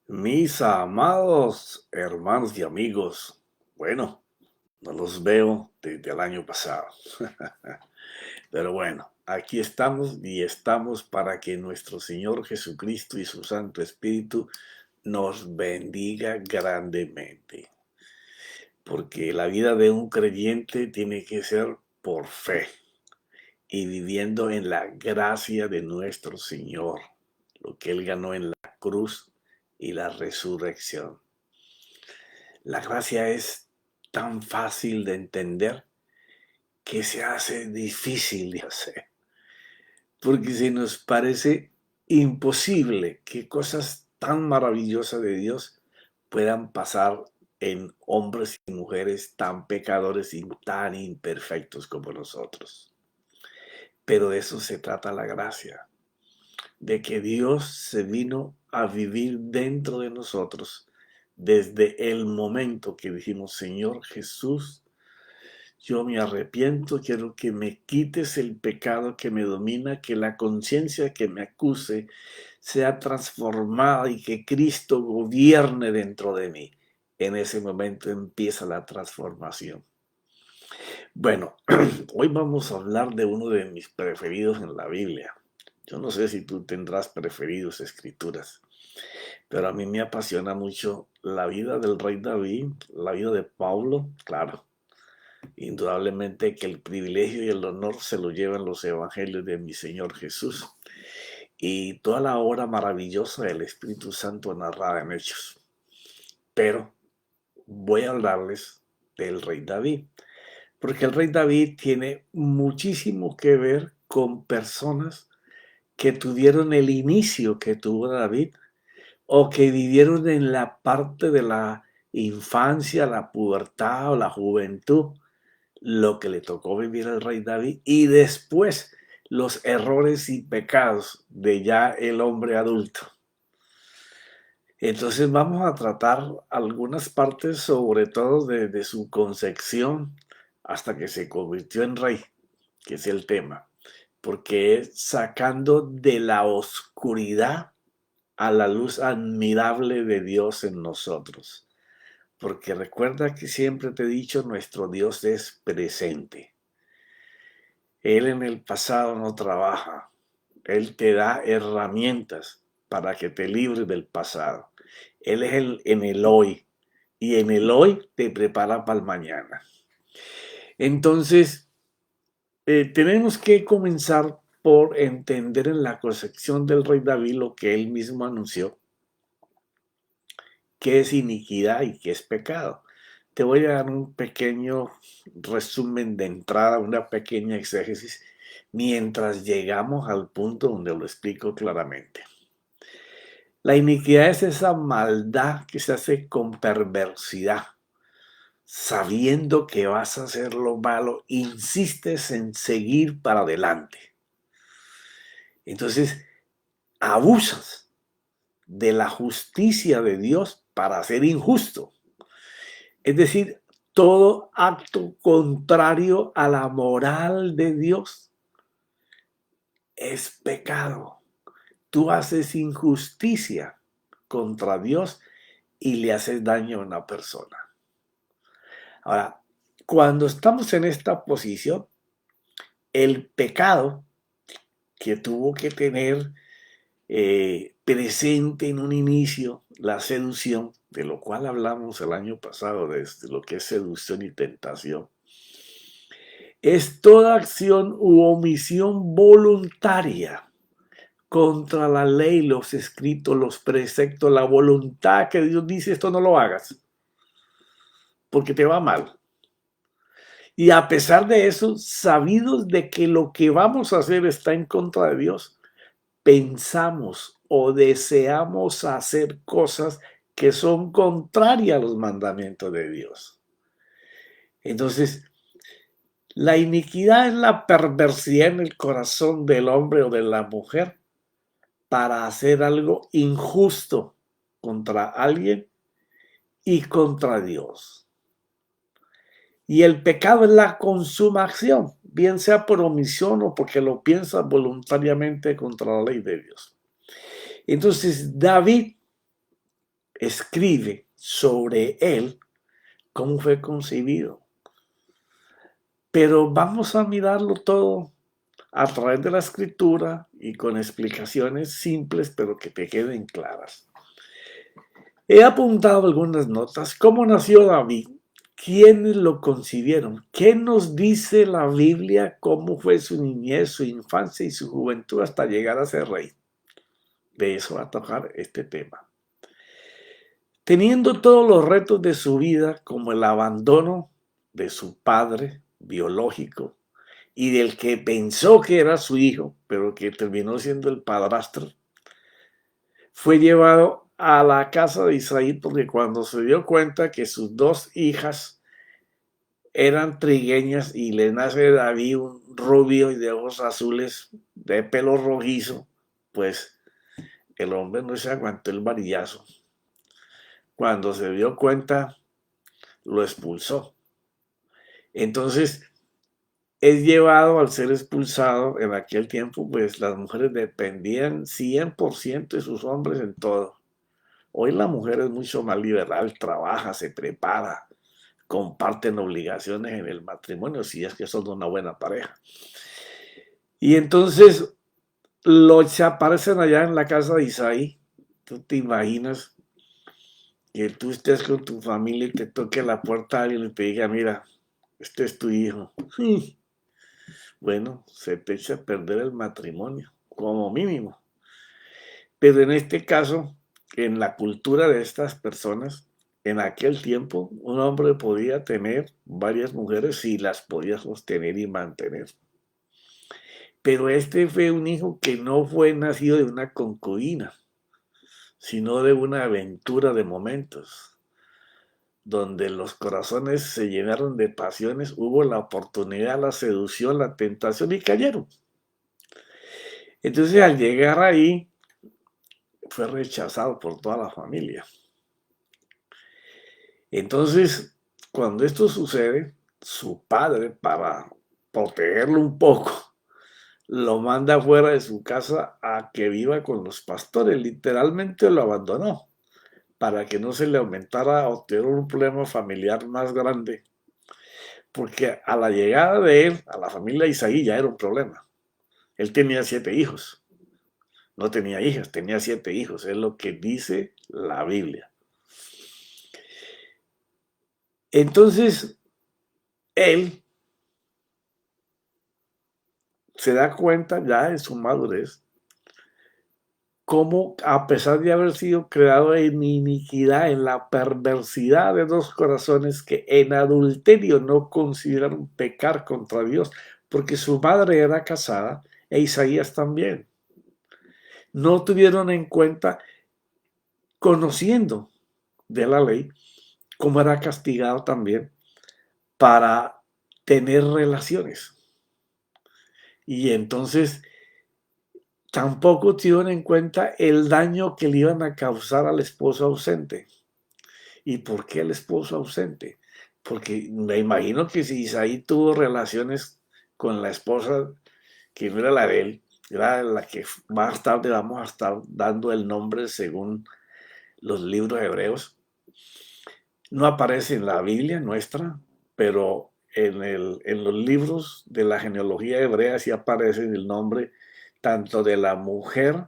Mis amados hermanos y amigos, bueno, no los veo desde el año pasado, pero bueno, aquí estamos y estamos para que nuestro Señor Jesucristo y su Santo Espíritu nos bendiga grandemente, porque la vida de un creyente tiene que ser por fe y viviendo en la gracia de nuestro Señor, lo que Él ganó en la cruz y la resurrección. La gracia es tan fácil de entender que se hace difícil de hacer, porque se nos parece imposible que cosas tan maravillosas de Dios puedan pasar en hombres y mujeres tan pecadores y tan imperfectos como nosotros. Pero de eso se trata la gracia, de que Dios se vino a vivir dentro de nosotros desde el momento que dijimos, Señor Jesús, yo me arrepiento, quiero que me quites el pecado que me domina, que la conciencia que me acuse sea transformada y que Cristo gobierne dentro de mí. En ese momento empieza la transformación. Bueno, hoy vamos a hablar de uno de mis preferidos en la Biblia. Yo no sé si tú tendrás preferidos escrituras, pero a mí me apasiona mucho la vida del rey David, la vida de Pablo, claro. Indudablemente que el privilegio y el honor se lo llevan los evangelios de mi Señor Jesús y toda la obra maravillosa del Espíritu Santo narrada en Hechos. Pero voy a hablarles del rey David, porque el rey David tiene muchísimo que ver con personas que tuvieron el inicio que tuvo David o que vivieron en la parte de la infancia, la pubertad o la juventud lo que le tocó vivir al rey David y después los errores y pecados de ya el hombre adulto. Entonces vamos a tratar algunas partes, sobre todo de su concepción hasta que se convirtió en rey, que es el tema, porque es sacando de la oscuridad a la luz admirable de Dios en nosotros. Porque recuerda que siempre te he dicho, nuestro Dios es presente. Él en el pasado no trabaja. Él te da herramientas para que te libres del pasado. Él es en el hoy. Y en el hoy te prepara para el mañana. Entonces, tenemos que comenzar por entender en la concepción del rey David lo que él mismo anunció, qué es iniquidad y qué es pecado. Te voy a dar un pequeño resumen de entrada, una pequeña exégesis, mientras llegamos al punto donde lo explico claramente. La iniquidad es esa maldad que se hace con perversidad. Sabiendo que vas a hacer lo malo, insistes en seguir para adelante. Entonces, abusas de la justicia de Dios para ser injusto. Es decir, todo acto contrario a la moral de Dios es pecado. Tú haces injusticia contra Dios y le haces daño a una persona. Ahora, cuando estamos en esta posición, el pecado que tuvo que tener presente en un inicio la seducción, de lo cual hablamos el año pasado, de lo que es seducción y tentación, es toda acción u omisión voluntaria contra la ley, los escritos, los preceptos, la voluntad que Dios dice, esto no lo hagas, porque te va mal. Y a pesar de eso, sabidos de que lo que vamos a hacer está en contra de Dios, pensamos o deseamos hacer cosas que son contrarias a los mandamientos de Dios. Entonces, la iniquidad es la perversidad en el corazón del hombre o de la mujer para hacer algo injusto contra alguien y contra Dios. Y el pecado es la consumación, bien sea por omisión o porque lo piensas voluntariamente contra la ley de Dios. Entonces David escribe sobre él cómo fue concebido. Pero vamos a mirarlo todo a través de la escritura y con explicaciones simples pero que te queden claras. He apuntado algunas notas. ¿Cómo nació David? ¿Quiénes lo concibieron? ¿Qué nos dice la Biblia? ¿Cómo fue su niñez, su infancia y su juventud hasta llegar a ser rey? De eso va a tocar este tema. Teniendo todos los retos de su vida, como el abandono de su padre biológico y del que pensó que era su hijo, pero que terminó siendo el padrastro, fue llevado a la casa de Isaí porque cuando se dio cuenta que sus dos hijas eran trigueñas y le nace a David un rubio y de ojos azules, de pelo rojizo, pues el hombre no se aguantó el varillazo. Cuando se dio cuenta, lo expulsó. Entonces, es llevado al ser expulsado. En aquel tiempo, pues las mujeres dependían 100% de sus hombres en todo. Hoy la mujer es mucho más liberal, trabaja, se prepara, comparten obligaciones en el matrimonio, si es que son una buena pareja. Y entonces se aparecen allá en la casa de Isaí. Tú te imaginas que tú estés con tu familia y te toque la puerta a alguien y te diga, mira, este es tu hijo. Bueno, se te echa a perder el matrimonio, como mínimo. Pero en este caso, en la cultura de estas personas, en aquel tiempo, un hombre podía tener varias mujeres y las podía sostener y mantener. Pero este fue un hijo que no fue nacido de una concubina, sino de una aventura de momentos, donde los corazones se llenaron de pasiones, hubo la oportunidad, la seducción, la tentación y cayeron. Entonces al llegar ahí, fue rechazado por toda la familia. Entonces, cuando esto sucede, su padre, para protegerlo un poco, lo manda fuera de su casa a que viva con los pastores. Literalmente lo abandonó para que no se le aumentara o tuviera un problema familiar más grande. Porque a la llegada de él, a la familia de Isaí, ya era un problema. Él tenía 7 hijos. No tenía hijas, tenía 7 hijos. Es lo que dice la Biblia. Entonces, él se da cuenta ya en su madurez cómo, a pesar de haber sido creado en iniquidad, en la perversidad de dos corazones que en adulterio no consideraron pecar contra Dios, porque su madre era casada e Isaías también. No tuvieron en cuenta, conociendo de la ley, cómo era castigado también para tener relaciones. Y entonces tampoco tuvieron en cuenta el daño que le iban a causar al esposo ausente. ¿Y por qué el esposo ausente? Porque me imagino que si Isaí tuvo relaciones con la esposa que no era la de él, era la que más tarde vamos a estar dando el nombre según los libros hebreos. No aparece en la Biblia nuestra, pero en los libros de la genealogía hebrea sí aparece el nombre tanto de la mujer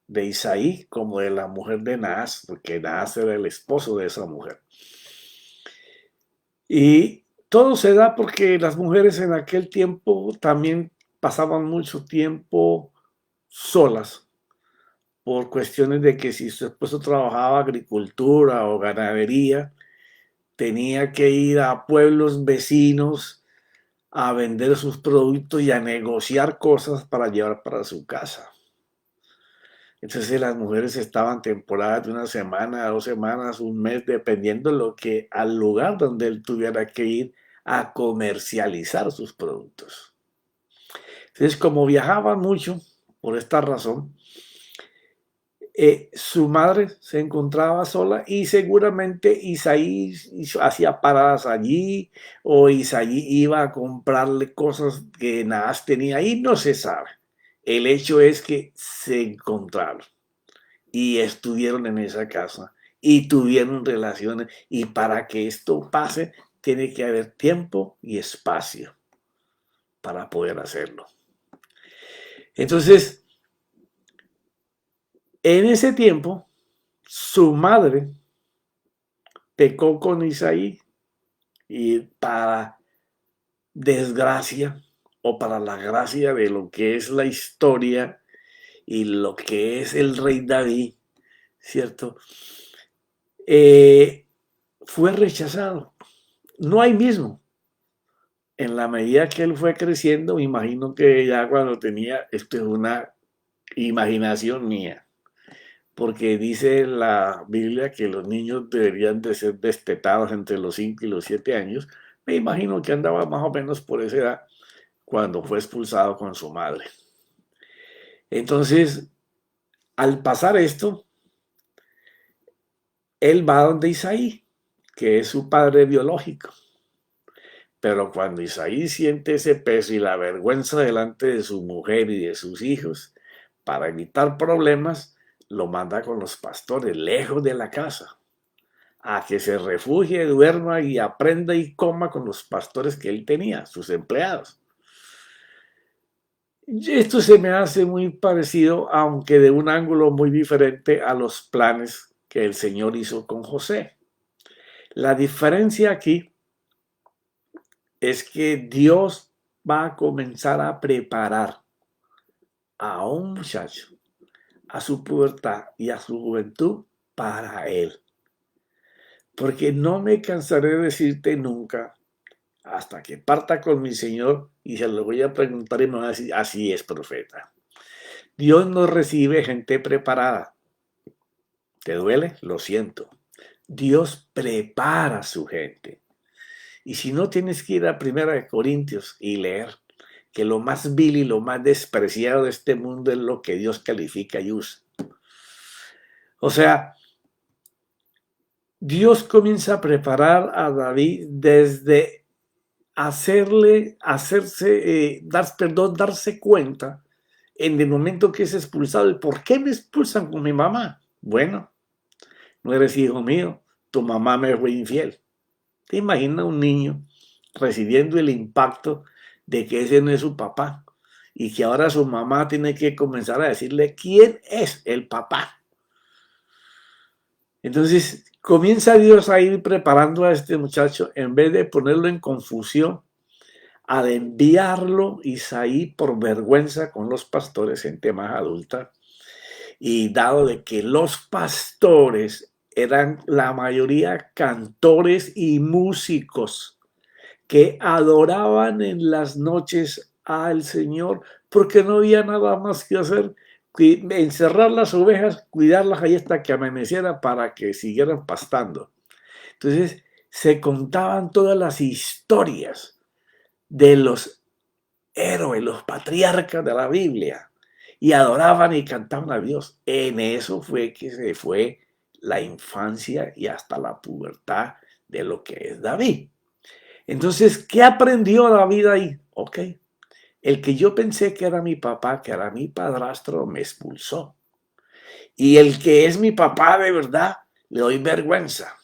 de Isaí como de la mujer de Naas, porque Naas era el esposo de esa mujer. Y todo se da porque las mujeres en aquel tiempo también pasaban mucho tiempo solas por cuestiones de que si su esposo trabajaba agricultura o ganadería, tenía que ir a pueblos vecinos a vender sus productos y a negociar cosas para llevar para su casa. Entonces las mujeres estaban temporadas de una semana, 2 semanas, un mes, dependiendo de lo que al lugar donde él tuviera que ir a comercializar sus productos. Entonces, como viajaba mucho, por esta razón, su madre se encontraba sola y seguramente Isaí hacía paradas allí o Isaí iba a comprarle cosas que Naas tenía ahí, no se sabe. El hecho es que se encontraron y estuvieron en esa casa y tuvieron relaciones. Y para que esto pase, tiene que haber tiempo y espacio para poder hacerlo. Entonces, en ese tiempo, su madre pecó con Isaí y para desgracia o para la gracia de lo que es la historia y lo que es el rey David, ¿cierto? Fue rechazado. No hay mismo. En la medida que él fue creciendo, me imagino que ya cuando tenía, esto es una imaginación mía, porque dice la Biblia que los niños deberían de ser destetados entre los 5 y los 7 años. Me imagino que andaba más o menos por esa edad cuando fue expulsado con su madre. Entonces, al pasar esto, él va donde Isaí, que es su padre biológico. Pero cuando Isaí siente ese peso y la vergüenza delante de su mujer y de sus hijos, para evitar problemas, lo manda con los pastores, lejos de la casa, a que se refugie, duerma y aprenda y coma con los pastores que él tenía, sus empleados. Esto se me hace muy parecido, aunque de un ángulo muy diferente a los planes que el Señor hizo con José. La diferencia aquí es que Dios va a comenzar a preparar a un muchacho, a su pubertad y a su juventud para él. Porque no me cansaré de decirte nunca, hasta que parta con mi Señor y se lo voy a preguntar y me va a decir, así es, profeta. Dios no recibe gente preparada. ¿Te duele? Lo siento. Dios prepara a su gente. Y si no, tienes que ir a 1 Corintios y leer que lo más vil y lo más despreciado de este mundo es lo que Dios califica y usa. O sea, Dios comienza a preparar a David desde darse cuenta en el momento que es expulsado. ¿Por qué me expulsan con mi mamá? Bueno, no eres hijo mío, tu mamá me fue infiel. ¿Te imaginas un niño recibiendo el impacto de que ese no es su papá y que ahora su mamá tiene que comenzar a decirle quién es el papá? Entonces comienza Dios a ir preparando a este muchacho en vez de ponerlo en confusión, al enviarlo Isaí por vergüenza con los pastores, gente más adulta, y dado de que los pastores eran la mayoría cantores y músicos que adoraban en las noches al Señor, porque no había nada más que hacer que encerrar las ovejas, cuidarlas ahí hasta que amaneciera para que siguieran pastando. Entonces se contaban todas las historias de los héroes, los patriarcas de la Biblia, y adoraban y cantaban a Dios. En eso fue que se fue la infancia y hasta la pubertad de lo que es David. Entonces, ¿qué aprendió David ahí? Ok, el que yo pensé que era mi papá, que era mi padrastro, me expulsó. Y el que es mi papá de verdad, le doy vergüenza.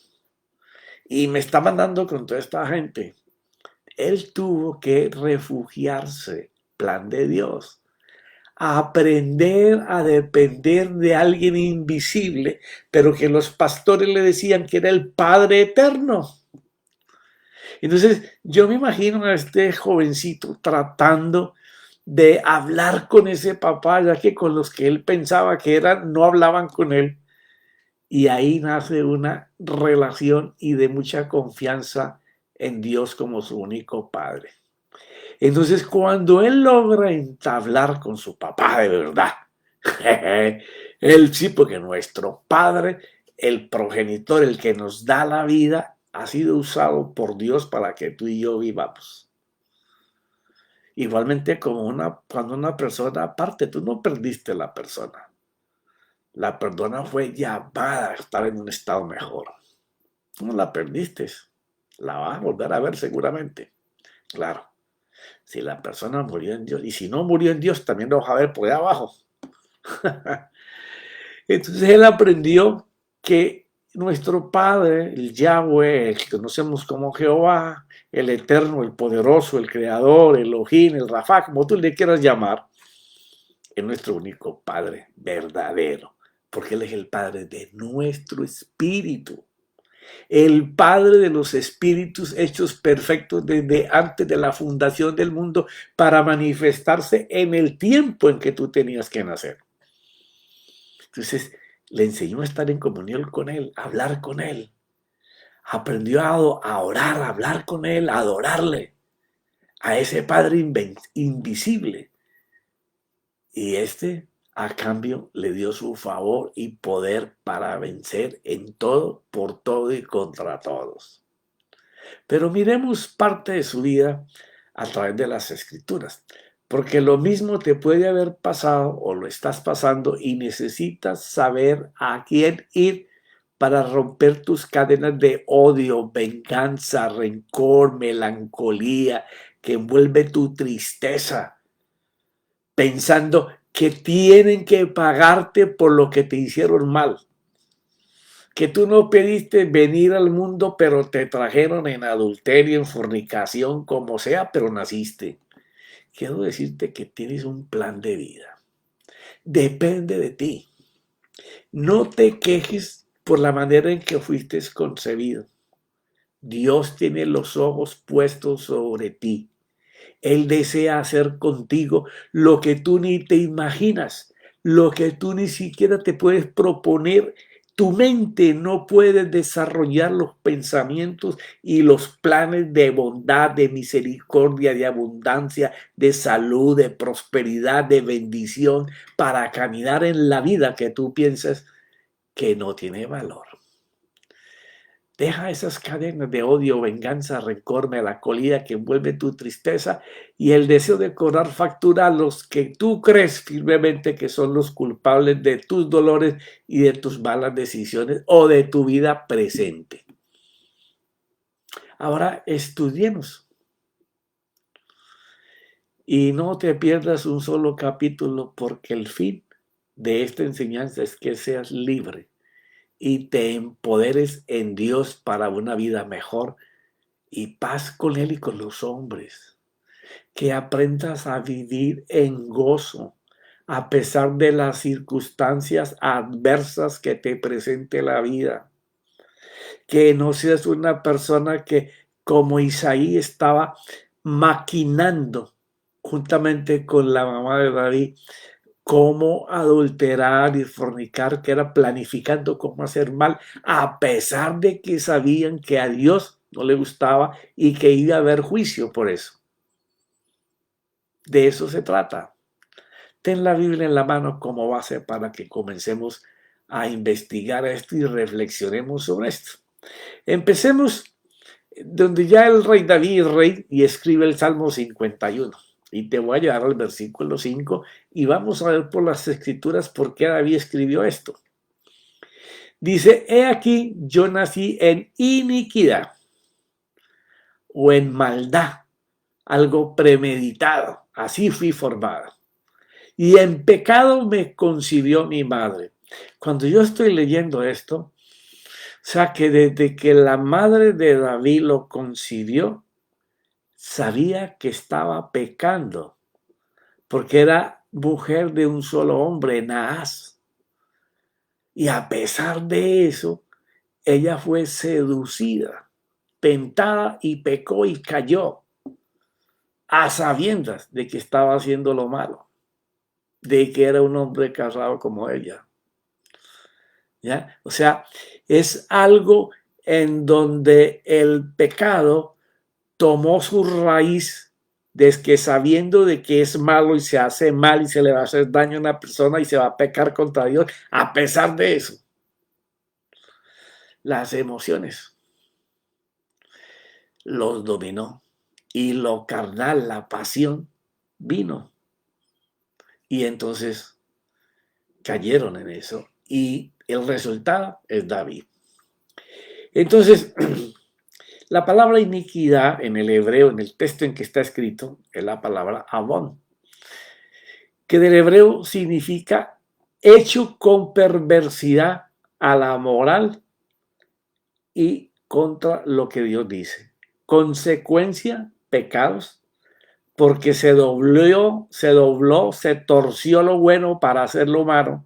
Y me está mandando con toda esta gente. Él tuvo que refugiarse, plan de Dios, a aprender a depender de alguien invisible, pero que los pastores le decían que era el Padre Eterno. Entonces yo me imagino a este jovencito tratando de hablar con ese papá, ya que con los que él pensaba que eran, no hablaban con él. Y ahí nace una relación y de mucha confianza en Dios como su único padre. Entonces, cuando él logra entablar con su papá de verdad, él sí, porque nuestro padre, el progenitor, el que nos da la vida, ha sido usado por Dios para que tú y yo vivamos. Igualmente cuando una persona parte, tú no perdiste la persona. La persona fue llamada a estar en un estado mejor. Tú no la perdiste. La vas a volver a ver seguramente. Claro. Si la persona murió en Dios, y si no murió en Dios, también lo vas a ver por ahí abajo. Entonces él aprendió que nuestro Padre, el Yahweh, el que conocemos como Jehová, el Eterno, el Poderoso, el Creador, el Elohim, el Rafa, como tú le quieras llamar, es nuestro único Padre verdadero, porque Él es el Padre de nuestro espíritu, el Padre de los espíritus hechos perfectos desde antes de la fundación del mundo para manifestarse en el tiempo en que tú tenías que nacer. Entonces, le enseñó a estar en comunión con Él, a hablar con Él. Aprendió a orar, a hablar con Él, a adorarle, a ese Padre invisible. Y a cambio, le dio su favor y poder para vencer en todo, por todo y contra todos. Pero miremos parte de su vida a través de las Escrituras, porque lo mismo te puede haber pasado o lo estás pasando y necesitas saber a quién ir para romper tus cadenas de odio, venganza, rencor, melancolía que envuelve tu tristeza, pensando que tienen que pagarte por lo que te hicieron mal, que tú no pediste venir al mundo, pero te trajeron en adulterio, en fornicación, como sea, pero naciste. Quiero decirte que tienes un plan de vida. Depende de ti. No te quejes por la manera en que fuiste concebido. Dios tiene los ojos puestos sobre ti. Él desea hacer contigo lo que tú ni te imaginas, lo que tú ni siquiera te puedes proponer. Tu mente no puede desarrollar los pensamientos y los planes de bondad, de misericordia, de abundancia, de salud, de prosperidad, de bendición para caminar en la vida que tú piensas que no tiene valor. Deja esas cadenas de odio, venganza, rencor, melancolía que envuelven tu tristeza y el deseo de cobrar factura a los que tú crees firmemente que son los culpables de tus dolores y de tus malas decisiones o de tu vida presente. Ahora estudiemos y no te pierdas un solo capítulo, porque el fin de esta enseñanza es que seas libre y te empoderes en Dios para una vida mejor y paz con Él y con los hombres. Que aprendas a vivir en gozo a pesar de las circunstancias adversas que te presente la vida. Que no seas una persona que, como Isaí, estaba maquinando juntamente con la mamá de David cómo adulterar y fornicar, que era planificando cómo hacer mal, a pesar de que sabían que a Dios no le gustaba y que iba a haber juicio por eso. De eso se trata. Ten la Biblia en la mano como base para que comencemos a investigar esto y reflexionemos sobre esto. Empecemos donde ya el rey David rey y escribe el Salmo 51. Y te voy a llevar al versículo 5 y vamos a ver por las escrituras por qué David escribió esto. Dice, he aquí yo nací en iniquidad o en maldad, algo premeditado, así fui formada. Y en pecado me concibió mi madre. Cuando yo estoy leyendo esto, o sea que desde que la madre de David lo concibió, sabía que estaba pecando, porque era mujer de un solo hombre, Naas. Y a pesar de eso, ella fue seducida, tentada y pecó y cayó, a sabiendas de que estaba haciendo lo malo, de que era un hombre casado como ella. ¿Ya? O sea, es algo en donde el pecado tomó su raíz desde que, sabiendo de que es malo y se hace mal y se le va a hacer daño a una persona y se va a pecar contra Dios, a pesar de eso, las emociones los dominó y lo carnal, la pasión, vino. Y entonces cayeron en eso y el resultado es David. Entonces, la palabra iniquidad en el hebreo, en el texto en que está escrito, es la palabra avon, que del hebreo significa hecho con perversidad a la moral y contra lo que Dios dice. Consecuencia, pecados, porque se torció lo bueno para hacer lo malo,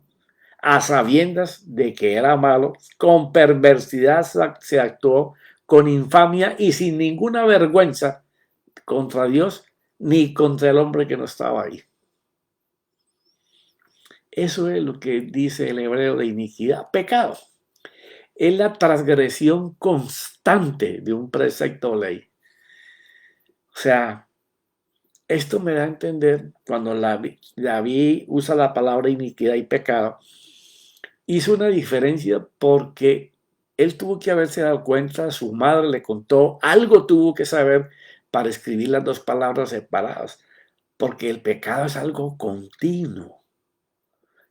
a sabiendas de que era malo, con perversidad se actuó, con infamia y sin ninguna vergüenza contra Dios ni contra el hombre que no estaba ahí. Eso es lo que dice el hebreo de iniquidad. Pecado es la transgresión constante de un precepto o ley. O sea, esto me da a entender cuando David usa la palabra iniquidad y pecado, hizo una diferencia porque él tuvo que haberse dado cuenta, su madre le contó, algo tuvo que saber para escribir las dos palabras separadas, porque el pecado es algo continuo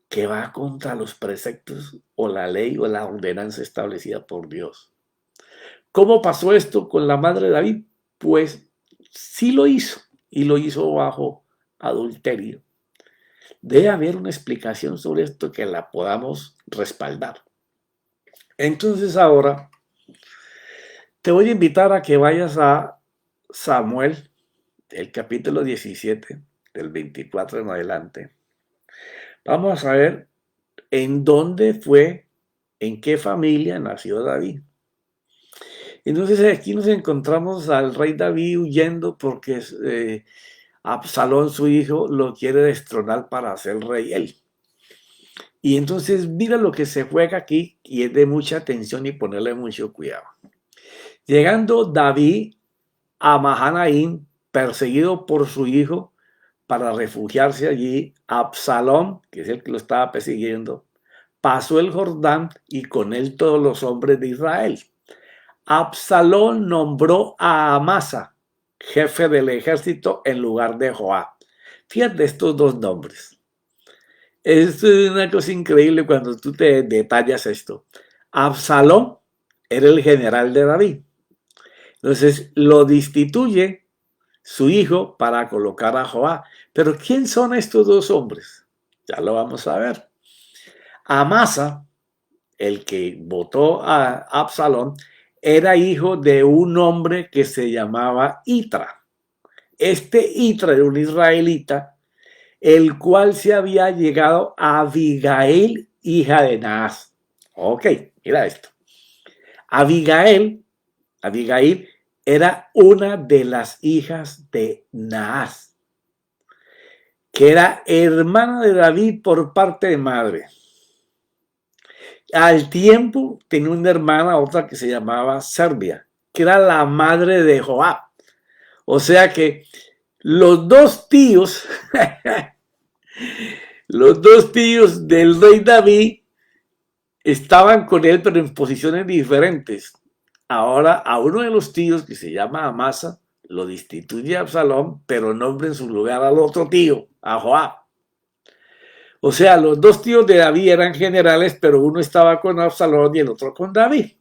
que va contra los preceptos o la ley o la ordenanza establecida por Dios. ¿Cómo pasó esto con la madre de David? Pues sí lo hizo, y lo hizo bajo adulterio. Debe haber una explicación sobre esto que la podamos respaldar. Entonces ahora te voy a invitar a que vayas a Samuel, el capítulo 17, del 24 en adelante. Vamos a ver en dónde fue, en qué familia nació David. Entonces aquí nos encontramos al rey David huyendo porque Absalón, su hijo, lo quiere destronar para ser rey él. Y entonces mira lo que se juega aquí y es de mucha atención y ponerle mucho cuidado. Llegando David a Mahanaim, perseguido por su hijo, para refugiarse allí, Absalón, que es el que lo estaba persiguiendo, pasó el Jordán y con él todos los hombres de Israel. Absalón nombró a Amasa, jefe del ejército, en lugar de Joab. Fíjate estos dos nombres. Esto es una cosa increíble cuando tú te detallas esto. Absalón era el general de David. Entonces lo destituye su hijo para colocar a Joab. Pero ¿quién son estos dos hombres? Ya lo vamos a ver. Amasa, el que votó a Absalón, era hijo de un hombre que se llamaba Itra. Este Itra era un israelita, el cual se había llegado a Abigail, hija de Naas. Ok, mira esto. Abigail era una de las hijas de Naas, que era hermana de David por parte de madre. Al tiempo tenía una hermana, otra que se llamaba Serbia, que era la madre de Joab. O sea que los dos tíos, los dos tíos del rey David estaban con él, pero en posiciones diferentes. Ahora a uno de los tíos, que se llama Amasa, lo destituye a Absalón, pero nombra en su lugar al otro tío, a Joab. O sea, los dos tíos de David eran generales, pero uno estaba con Absalón y el otro con David.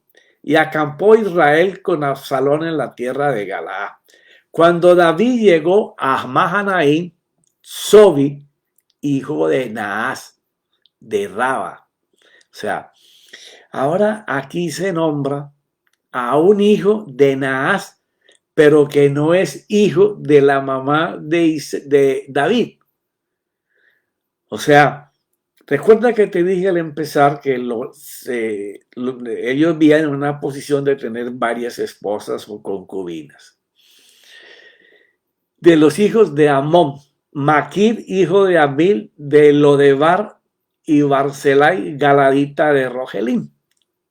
Y acampó Israel con Absalón en la tierra de Galaad. Cuando David llegó a Mahanaim, Sobi, hijo de Naas, de Raba. O sea, ahora aquí se nombra a un hijo de Naas, pero que no es hijo de la mamá de David. O sea, recuerda que te dije al empezar que ellos vivían en una posición de tener varias esposas o concubinas. De los hijos de Amón, Maquir, hijo de Abil, de Lodebar y Barzellai, galadita de Rogelim.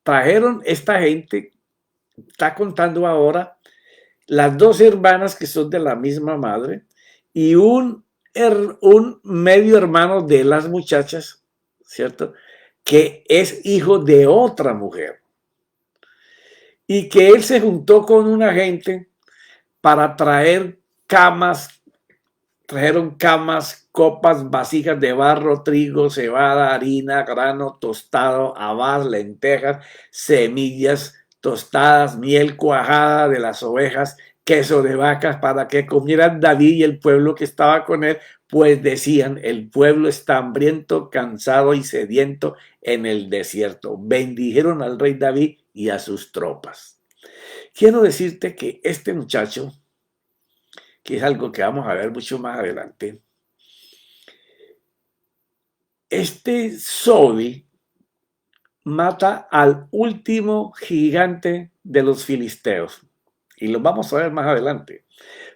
Trajeron esta gente, está contando ahora, las dos hermanas que son de la misma madre y un medio hermano de las muchachas, ¿cierto? Que es hijo de otra mujer. Y que él se juntó con una gente para traer camas, trajeron camas, copas, vasijas de barro, trigo, cebada, harina, grano, tostado, habas, lentejas, semillas tostadas, miel cuajada de las ovejas, queso de vacas, para que comieran David y el pueblo que estaba con él, pues decían, el pueblo está hambriento, cansado y sediento en el desierto. Bendijeron al rey David y a sus tropas. Quiero decirte que este muchacho, que es algo que vamos a ver mucho más adelante, este Sobi mata al último gigante de los filisteos. Y lo vamos a ver más adelante.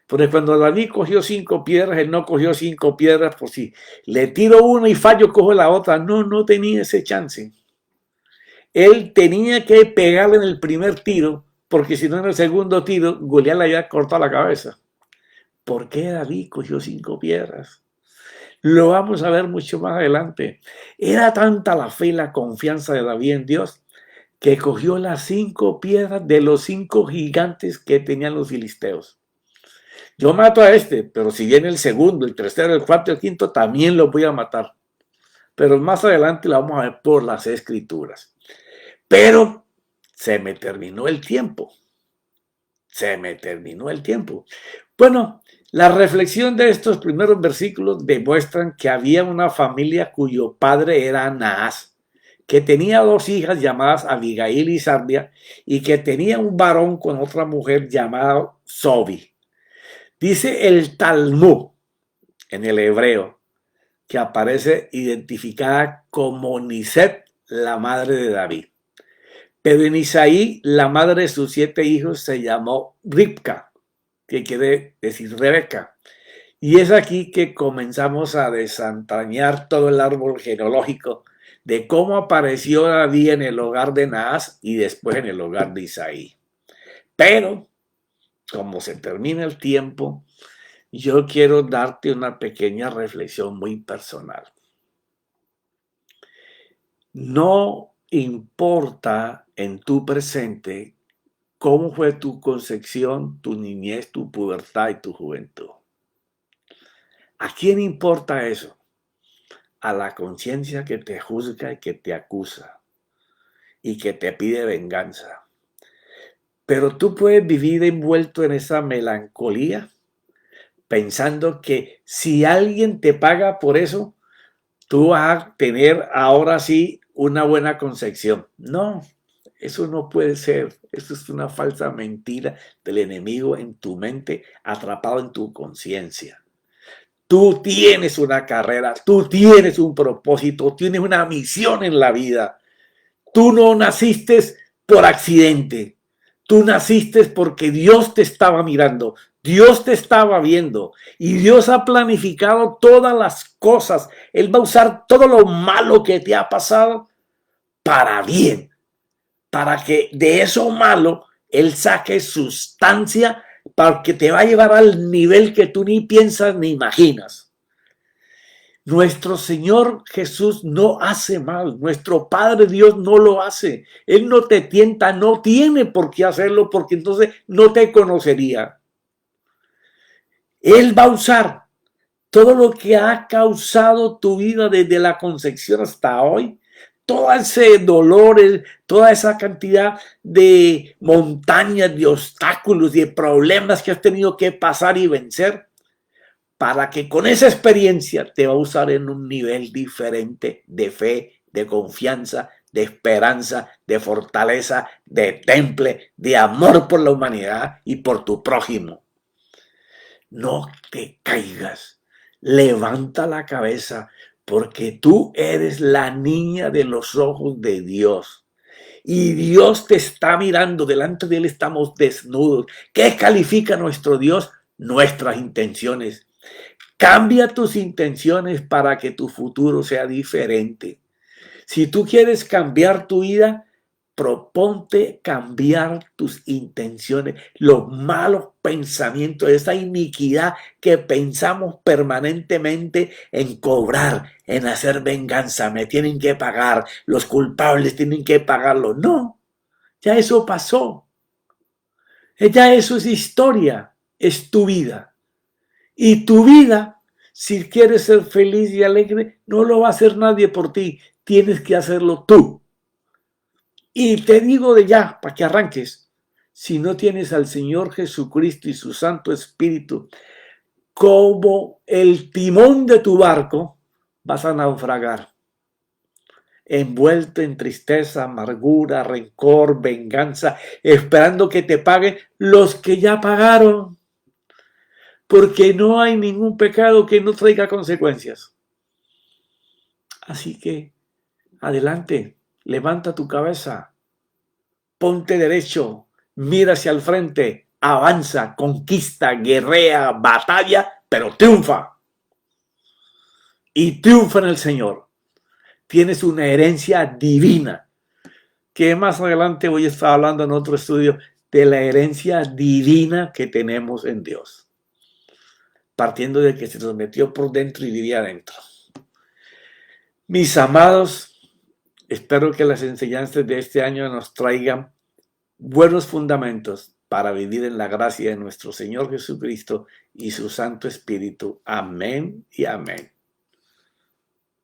Porque cuando David cogió 5 piedras, él no cogió 5 piedras por si le tiro una y fallo, cojo la otra. No, no tenía ese chance. Él tenía que pegarle en el primer tiro, porque si no en el segundo tiro, Goliat le había cortado la cabeza. ¿Por qué David cogió 5 piedras? Lo vamos a ver mucho más adelante. Era tanta la fe y la confianza de David en Dios que cogió las 5 piedras de los 5 gigantes que tenían los filisteos. Yo mato a este, pero si viene el segundo, el tercero, el cuarto, el quinto, también los voy a matar. Pero más adelante lo vamos a ver por las escrituras. Pero se me terminó el tiempo. Se me terminó el tiempo. Bueno, la reflexión de estos primeros versículos demuestran que había una familia cuyo padre era Naas, que tenía 2 hijas llamadas Abigail y Sardia, y que tenía un varón con otra mujer llamada Sobi. Dice el Talmud en el hebreo que aparece identificada como Niset, la madre de David. Pero en Isaí, la madre de sus 7 hijos se llamó Ribca, que quiere decir Rebeca. Y es aquí que comenzamos a desentrañar todo el árbol genealógico de cómo apareció David en el hogar de Naas y después en el hogar de Isaí. Pero, como se termina el tiempo, yo quiero darte una pequeña reflexión muy personal. No importa en tu presente cómo fue tu concepción, tu niñez, tu pubertad y tu juventud. ¿A quién importa eso? A la conciencia que te juzga y que te acusa y que te pide venganza. Pero tú puedes vivir envuelto en esa melancolía pensando que si alguien te paga por eso, tú vas a tener ahora sí una buena concepción. No, eso no puede ser. Eso es una falsa mentira del enemigo en tu mente, atrapado en tu conciencia. Tú tienes una carrera, tú tienes un propósito, tienes una misión en la vida. Tú no naciste por accidente. Tú naciste porque Dios te estaba mirando, Dios te estaba viendo y Dios ha planificado todas las cosas. Él va a usar todo lo malo que te ha pasado para bien, para que de eso malo Él saque sustancia para que te va a llevar al nivel que tú ni piensas ni imaginas. Nuestro Señor Jesús no hace mal, nuestro Padre Dios no lo hace. Él no te tienta, no tiene por qué hacerlo porque entonces no te conocería. Él va a usar todo lo que ha causado tu vida desde la concepción hasta hoy, todo ese dolor, toda esa cantidad de montañas, de obstáculos, de problemas que has tenido que pasar y vencer, para que con esa experiencia te va a usar en un nivel diferente de fe, de confianza, de esperanza, de fortaleza, de temple, de amor por la humanidad y por tu prójimo. No te caigas, levanta la cabeza, porque tú eres la niña de los ojos de Dios. Y Dios te está mirando, delante de Él estamos desnudos. ¿Qué califica nuestro Dios? Nuestras intenciones. Cambia tus intenciones para que tu futuro sea diferente. Si tú quieres cambiar tu vida, proponte cambiar tus intenciones, los malos pensamientos, esa iniquidad que pensamos permanentemente en cobrar, en hacer venganza, me tienen que pagar, los culpables tienen que pagarlo. No, ya eso pasó. Ya eso es historia, es tu vida. Y tu vida, si quieres ser feliz y alegre, no lo va a hacer nadie por ti. Tienes que hacerlo tú. Y te digo de ya, para que arranques, si no tienes al Señor Jesucristo y su Santo Espíritu como el timón de tu barco, vas a naufragar. envuelto en tristeza, amargura, rencor, venganza, esperando que te paguen los que ya pagaron, porque no hay ningún pecado que no traiga consecuencias. Así que, adelante, levanta tu cabeza, ponte derecho, mira hacia el frente, avanza, conquista, guerrea, batalla, pero triunfa. Y triunfa en el Señor. Tienes una herencia divina, que más adelante voy a estar hablando en otro estudio de la herencia divina que tenemos en Dios, partiendo de que se nos metió por dentro y vivía adentro. Mis amados, espero que las enseñanzas de este año nos traigan buenos fundamentos para vivir en la gracia de nuestro Señor Jesucristo y su Santo Espíritu. Amén y amén.